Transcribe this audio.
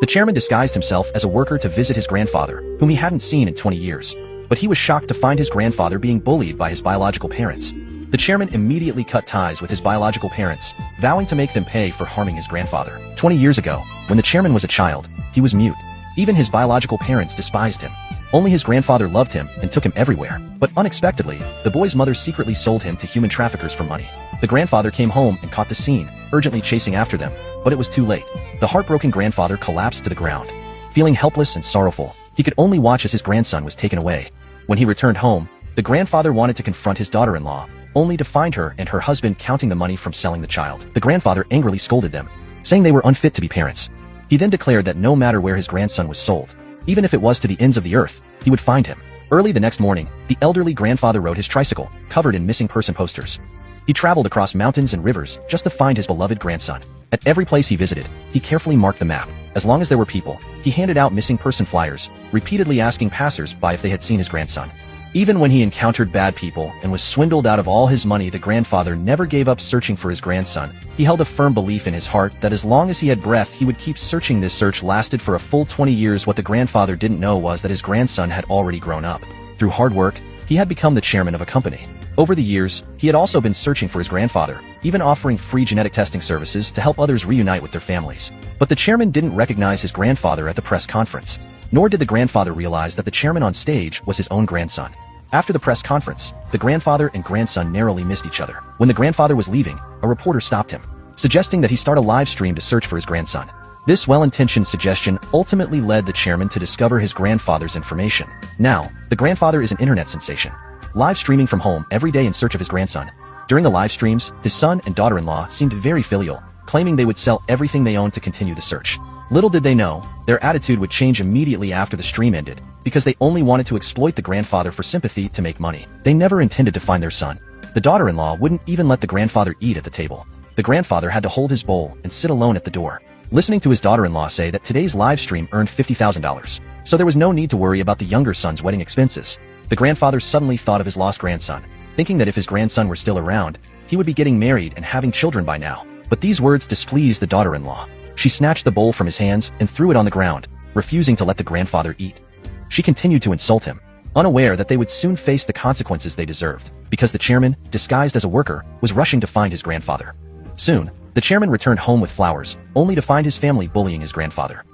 The chairman disguised himself as a worker to visit his grandfather, whom he hadn't seen in 20 years. But he was shocked to find his grandfather being bullied by his biological parents. The chairman immediately cut ties with his biological parents, vowing to make them pay for harming his grandfather. 20 years ago, when the chairman was a child, he was mute. Even his biological parents despised him. Only his grandfather loved him and took him everywhere. But unexpectedly, the boy's mother secretly sold him to human traffickers for money. The grandfather came home and caught the scene, urgently chasing after them, but it was too late. The heartbroken grandfather collapsed to the ground. Feeling helpless and sorrowful, he could only watch as his grandson was taken away. When he returned home, the grandfather wanted to confront his daughter-in-law, only to find her and her husband counting the money from selling the child. The grandfather angrily scolded them, saying they were unfit to be parents. He then declared that no matter where his grandson was sold, even if it was to the ends of the earth, he would find him. Early the next morning, the elderly grandfather rode his tricycle, covered in missing person posters. He traveled across mountains and rivers just to find his beloved grandson. At every place he visited, he carefully marked the map. As long as there were people, he handed out missing person flyers, repeatedly asking passers-by if they had seen his grandson. Even when he encountered bad people and was swindled out of all his money, the grandfather never gave up searching for his grandson. He held a firm belief in his heart that as long as he had breath, he would keep searching. This search lasted for a full 20 years. What the grandfather didn't know was that his grandson had already grown up. Through hard work, he had become the chairman of a company. Over the years, he had also been searching for his grandfather, even offering free genetic testing services to help others reunite with their families. But the chairman didn't recognize his grandfather at the press conference, nor did the grandfather realize that the chairman on stage was his own grandson. After the press conference, the grandfather and grandson narrowly missed each other. When the grandfather was leaving, a reporter stopped him, suggesting that he start a live stream to search for his grandson. This well-intentioned suggestion ultimately led the chairman to discover his grandfather's information. Now, the grandfather is an internet sensation, live streaming from home every day in search of his grandson. During the live streams, his son and daughter-in-law seemed very filial, claiming they would sell everything they owned to continue the search. Little did they know, their attitude would change immediately after the stream ended, because they only wanted to exploit the grandfather for sympathy to make money. They never intended to find their son. The daughter-in-law wouldn't even let the grandfather eat at the table. The grandfather had to hold his bowl and sit alone at the door, listening to his daughter-in-law say that today's live stream earned $50,000. So there was no need to worry about the younger son's wedding expenses. The grandfather suddenly thought of his lost grandson, thinking that if his grandson were still around, he would be getting married and having children by now. But these words displeased the daughter-in-law. She snatched the bowl from his hands and threw it on the ground, refusing to let the grandfather eat. She continued to insult him, unaware that they would soon face the consequences they deserved, because the chairman, disguised as a worker, was rushing to find his grandfather. Soon, the chairman returned home with flowers, only to find his family bullying his grandfather.